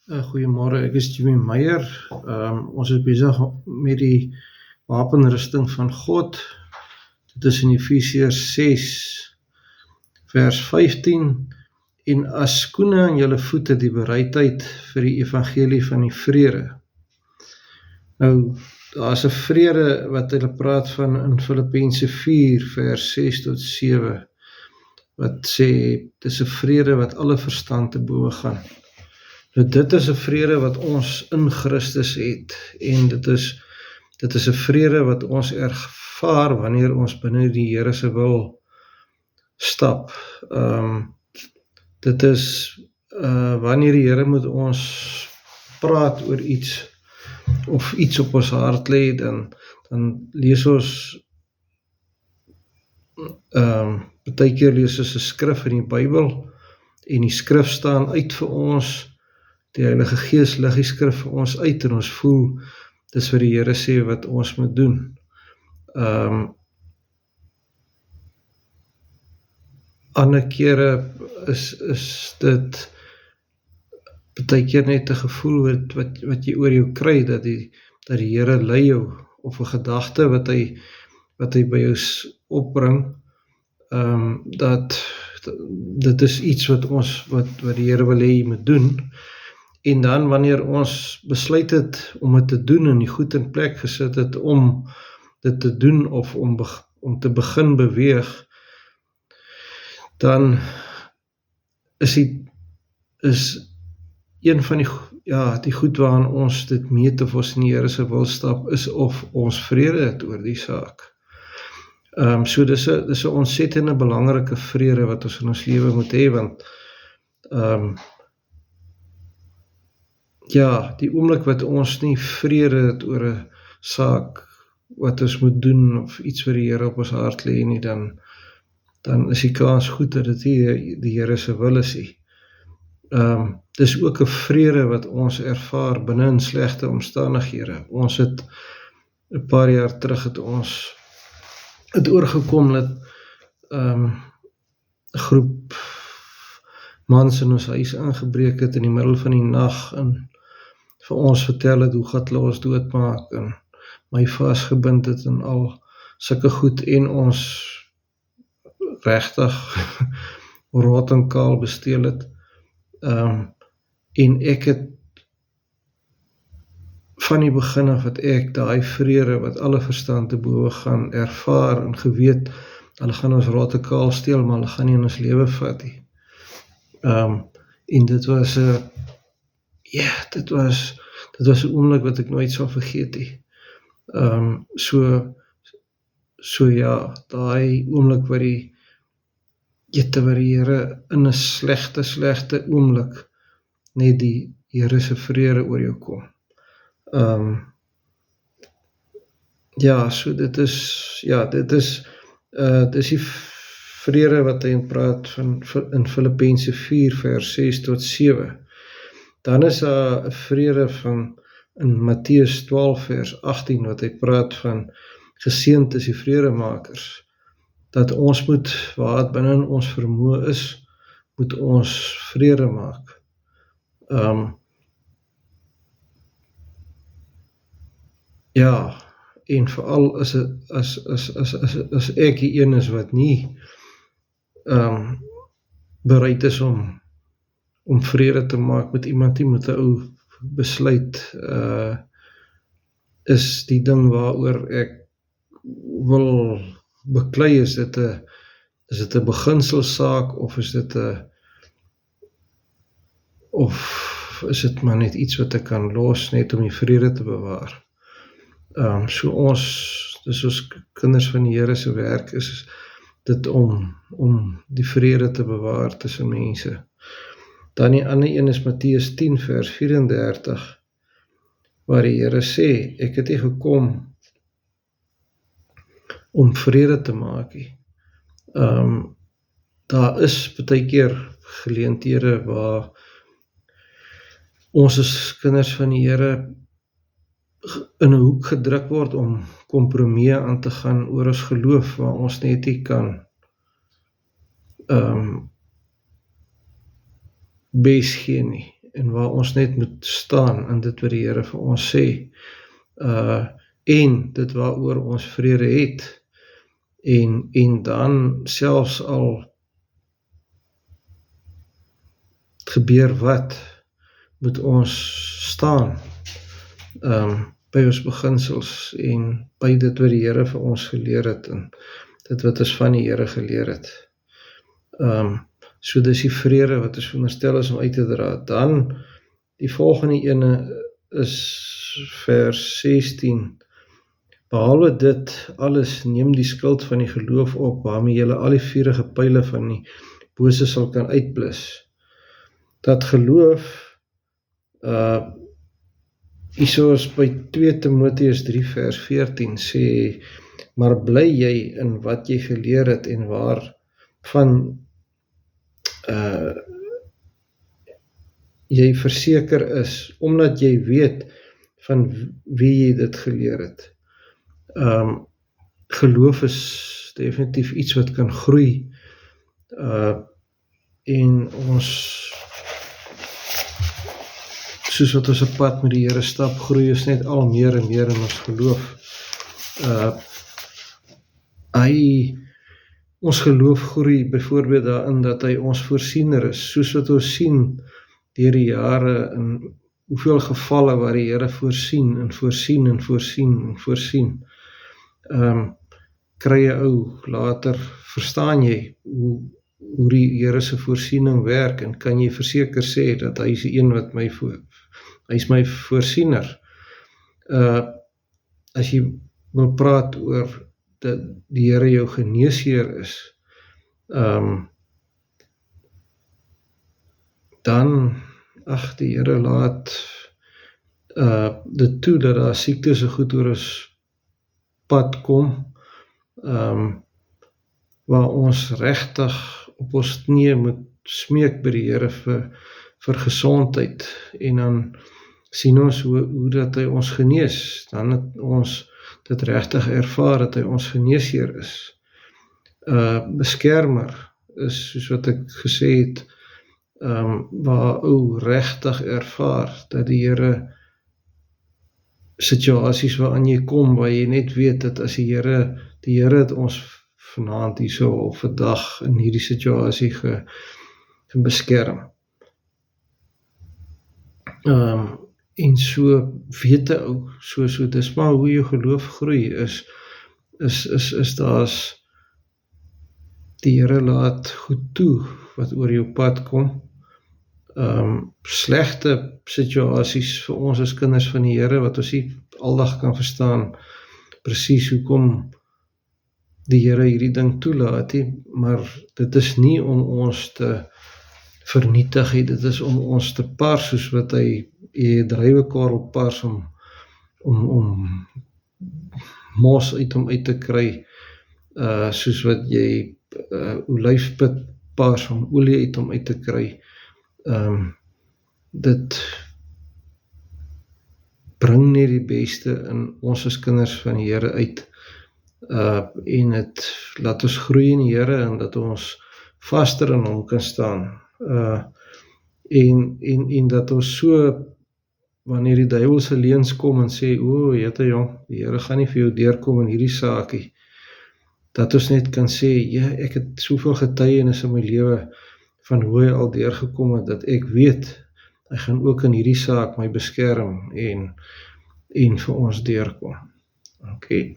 Goeiemôre, ek is Jimmy Meyer. Ons is besig met die wapenrusting van God. Dit is in Efesiërs 6 vers 15. En as skoene aan julle voete die bereidheid vir die evangelie van die vrede. Nou, daar is 'n vrede wat hulle praat van in Filippense 4 vers 6 tot 7, wat sê, dis 'n vrede wat alle verstand te bowe gaan. Nou dit is 'n vrede wat ons in Christus het, en dit is 'n vrede wat ons ervaar wanneer ons binne die Here se wil stap. Dit is wanneer die Here met ons praat oor iets, of iets op ons hart lê, dan lees ons, baie keer lees ons 'n skrif in die Bybel, en die skrif staan uit vir ons. Die Heilige Gees lig die skrif vir ons uit, en ons voel, dis wat die Here sê wat ons moet doen. Ander kere is dit baie keer net 'n gevoel wat jy oor jou kry, dat die Here lei jou, of 'n gedagte wat hy by jou opbring, dat dit is iets wat die Here wil hê jy moet doen. En dan wanneer ons besluit het om dit te doen, en die goed in plek gesit het om dit te doen, of om te begin beweeg, dan is een van die goed waaraan ons dit meet of ons in die Here se wil stap, is of ons vrede het oor die saak. So dis 'n ontsettende belangrike vrede wat ons in ons lewe moet hê, want die oomblik wat ons nie vrede het oor 'n saak wat ons moet doen, of iets wat die Here op ons hart lê nie, dan is die kans goed dat dit nie die Here se wil is nie. Dis ook 'n vrede wat ons ervaar binne in slegte omstandighede. Ons het 'n paar jaar terug het ons oorgekom dat 'n groep mans in ons huis ingebreek het in die middel van die nag, en vir ons vertel het hoe God hulle ons doodmaak, en my vasgebind het, en al sulke goed, en ons regtig rot en kaal besteel het. En ek het van die begin af wat ek daai vrede wat alle verstand te bowe gaan ervaar, en geweet, hulle gaan ons rot en kaal steel, maar hulle gaan nie in ons lewe vat nie. En dit was dit was 'n oomblik wat ek nooit sal vergeet nie. Daai oomblik waar die Here in 'n slegte oomblik net die Here se vrede oor jou kom. Dit is die vrede wat hy praat van in Filippense 4 vers 6 tot 7. Dan is daar 'n vrede in Matteus 12 vers 18 wat hy praat van geseënd is die vredemakers. Dat ons moet, waar het binne in ons vermoë is, moet ons vrede maak. En veral as ek die een is wat nie bereid is om vrede te maak met iemand, die met 'n ou besluit, is die ding waaroor ek wil beklei, is dit 'n beginselsaak, of is dit maar net iets wat ek kan los, net om die vrede te bewaar. Dis ons kinders van die Here se werk, is dit om die vrede te bewaar tussen mense. Dan die ander een is Matteus 10 vers 34, waar die Here sê, ek het nie gekom om vrede te maak nie. Daar is baie keer geleenthede waar ons as kinders van die Here in 'n hoek gedruk word om kompromieë aan te gaan oor ons geloof, waar ons net nie kan bes gee nie. en waar ons net moet staan in dit wat die Here vir ons sê, en dit waaroor ons vrede het, en dan selfs al gebeur wat, moet ons staan by ons beginsels en by dit wat die Here vir ons geleer het en dit wat ons van die Here geleer het. So dis die vrede wat ons veronderstel is om uit te dra. Dan die volgende ene is vers 16. Behalwe dit alles, neem die skild van die geloof op, waarmee julle al die vurige pyle van die bose sal kan uitblus. Dat geloof, hiersoos by 2 Timoteus 3 vers 14 sê, maar bly jy in wat jy geleer het en waarvan jy verseker is, omdat jy weet van wie jy dit geleer het. Geloof is definitief iets wat kan groei, en ons, soos wat ons 'n pad met die Here stap, groei ons net al meer en meer in ons geloof. Ons geloof groei byvoorbeeld daarin dat hy ons voorsiener is, soos wat ons sien deur die jare in hoeveel gevalle waar die Here voorsien en voorsien en voorsien en voorsien. Kry jy later verstaan jy hoe die Here se voorsiening werk en kan jy verseker sê dat hy is die een wat hy is my voorsiener. As jy wil praat oor dat die Here jou geneesheer is, dan, die Here laat dit toe dat daar siektes so goed oor ons pad kom, waar ons regtig op ons knieë moet smeek by die Here vir gesondheid, en dan sien ons hoe dat hy ons genees, dan het ons dit regtig ervaar dat hy ons geneesheer is. Beskermer is, soos wat ek gesê het, waar regtig ervaar dat die Here situasies waaraan jy kom, waar jy net weet dat as die Here het ons vanaand hierso of vandag in hierdie situasie beskerm. En so weet ou, so dis maar hoe jou geloof groei, is daar's die Here laat goed toe wat oor jou pad kom. Slegte situasies vir ons as kinders van die Here, wat ons nie aldag kan verstaan presies hoekom die Here hierdie ding toelaat, maar dit is nie om ons te vernietig, dit is om ons te pars, soos wat hy druiwekorrel pars om mos uit hom uit te kry, soos wat jy olyfpit pars om olie uit hom uit te kry. Dit bring net die beste in ons as kinders van die Here uit, en het laat ons groei in die Here, en dat ons vaster in hom kan staan, en dat ons so, wanneer die duiwelse leuns kom en sê, jette jong, die Here gaan nie vir jou deurkom in hierdie saakie, dat ons net kan sê, ja, ek het soveel getuienis in my lewe van hoe hy al deurgekom het, dat ek weet, hy gaan ook in hierdie saak my beskerm en vir ons deurkom. Okay.